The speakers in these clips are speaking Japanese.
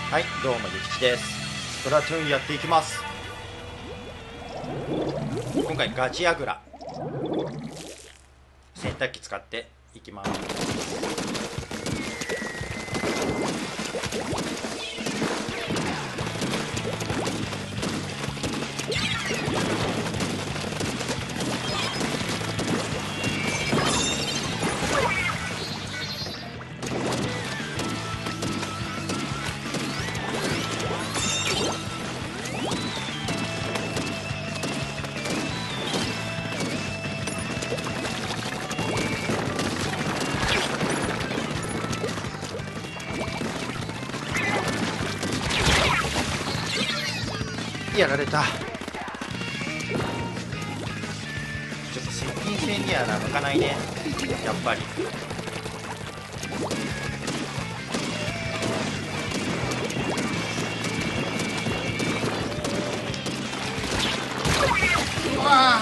はい、どうもゆきちです。スプラトゥーンやっていきます。今回ガチヤグラ洗濯機使っていきます。やられた。ちょっと接近戦には向かないね、やっぱり。うわ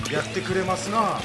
ー、やってくれますな。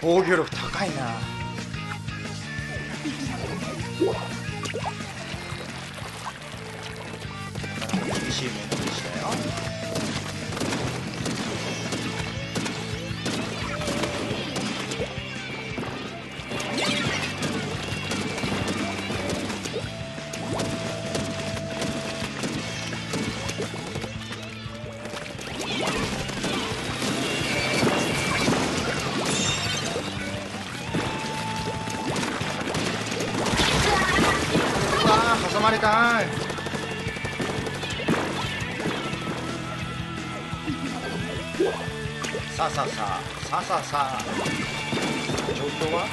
防御力高いな。厳しいものでしたよ。挟まれた。さあさあさあさあさあさあ、状況は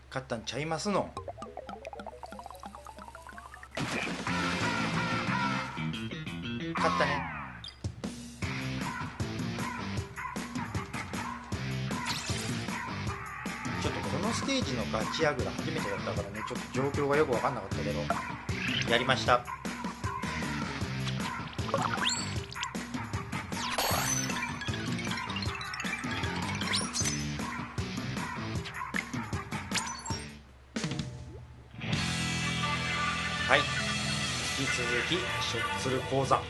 勝ったんちゃいますの。勝ったね。ちょっとこのステージのガチヤグラ初めてだったからね、ちょっと状況がよく分かんなかったけどやりました。はい、引き続きしょっつる講座。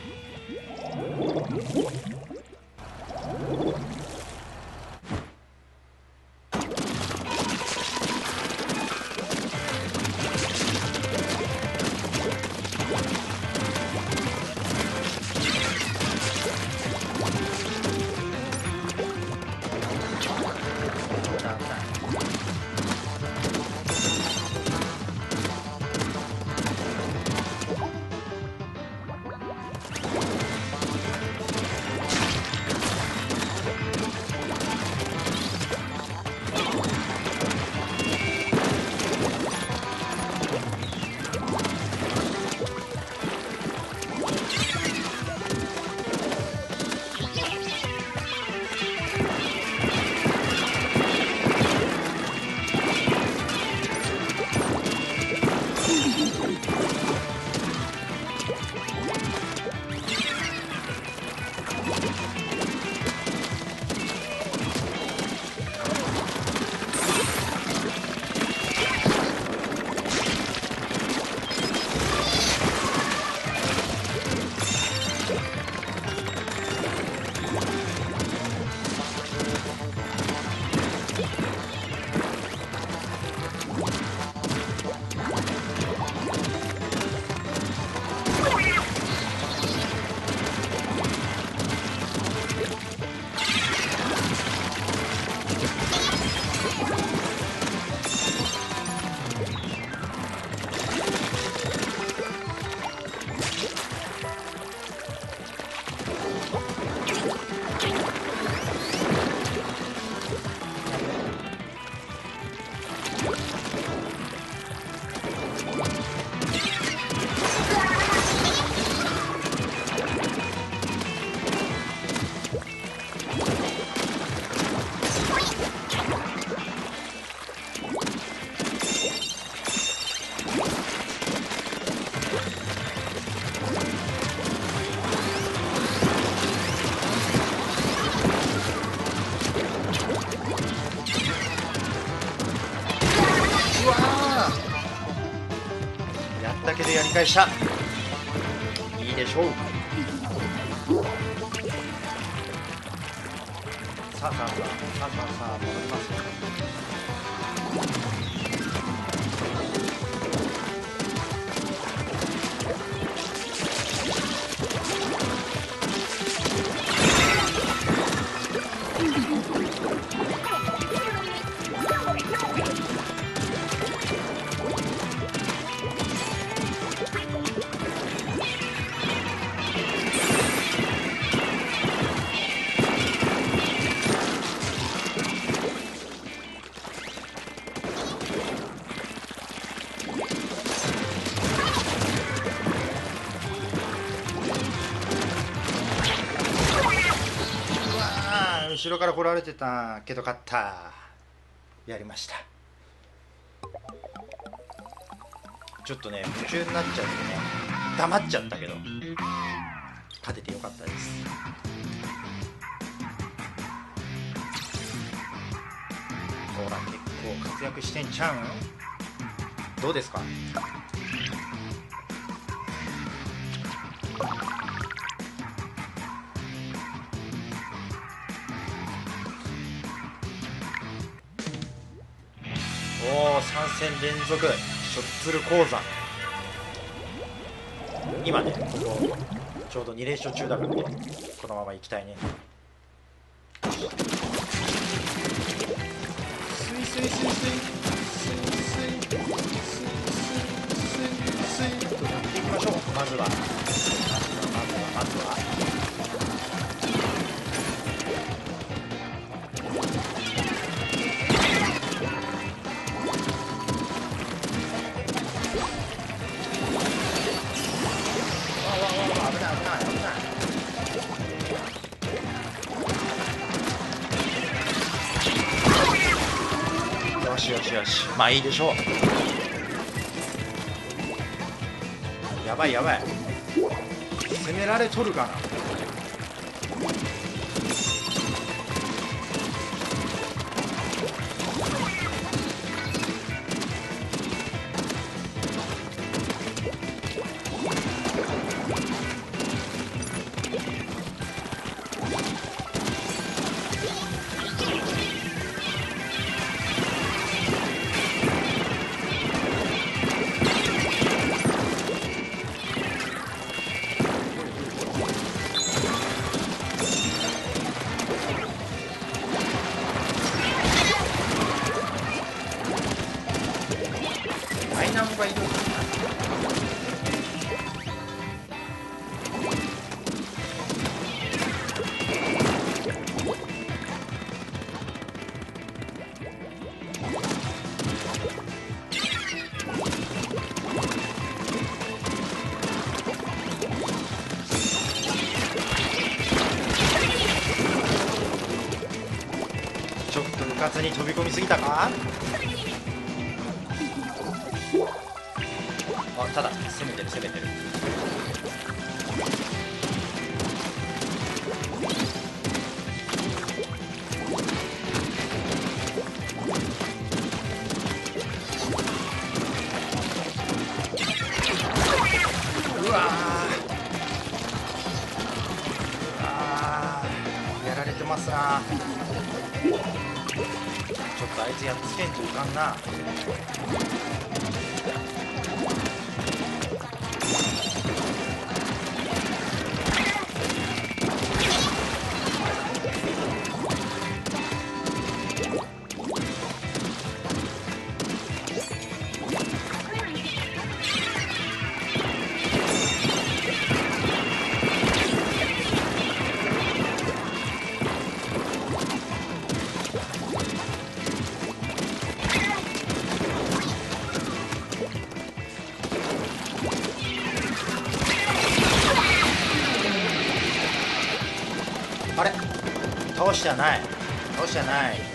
やり返した。いいでしょう。さあ戻りますよ。後ろから来られてたけど勝った。やりました。ちょっとね夢中になっちゃってね黙っちゃったけど勝ててよかったです。ほら結構活躍してんちゃうん。どうですか。おお、3戦連続しょっつる鉱山。今ねここちょうど2連勝中だからね、このまま行きたいね。スイスイスイスイスイスイスイスイとやっていきましょう。まずはよし、まあいいでしょう。やばい攻められとるかな。ちょっとうかつに飛び込みすぎたか。あ、ただ攻めてるうわやられてますな。ちょっとあいつやっつけんといかんな。あれ倒しじゃないや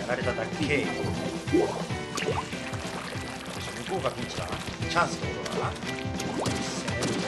られただけ。向こうがピンチだな。チャンスってことだな。攻めるぜ。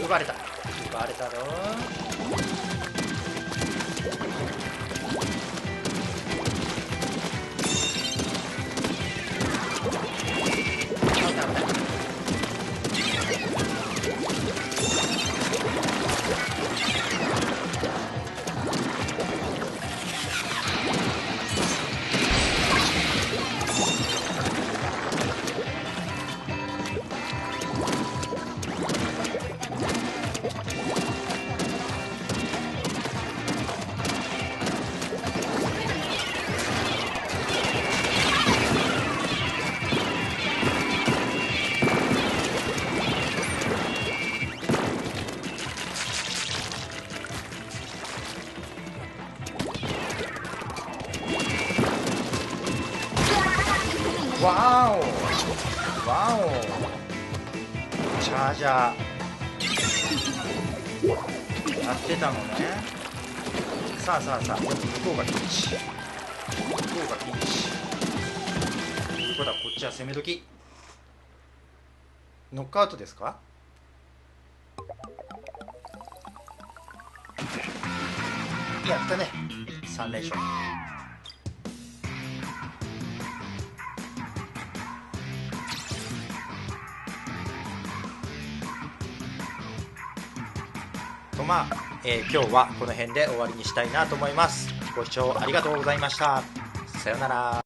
奪われたぞ。わおチャージャーやってたのね。さあ向こうがピンチ。ここっちは攻め時。ノックアウトですか。やったね。3連勝。と今日はこの辺で終わりにしたいなと思います。ご視聴ありがとうございました。さよなら。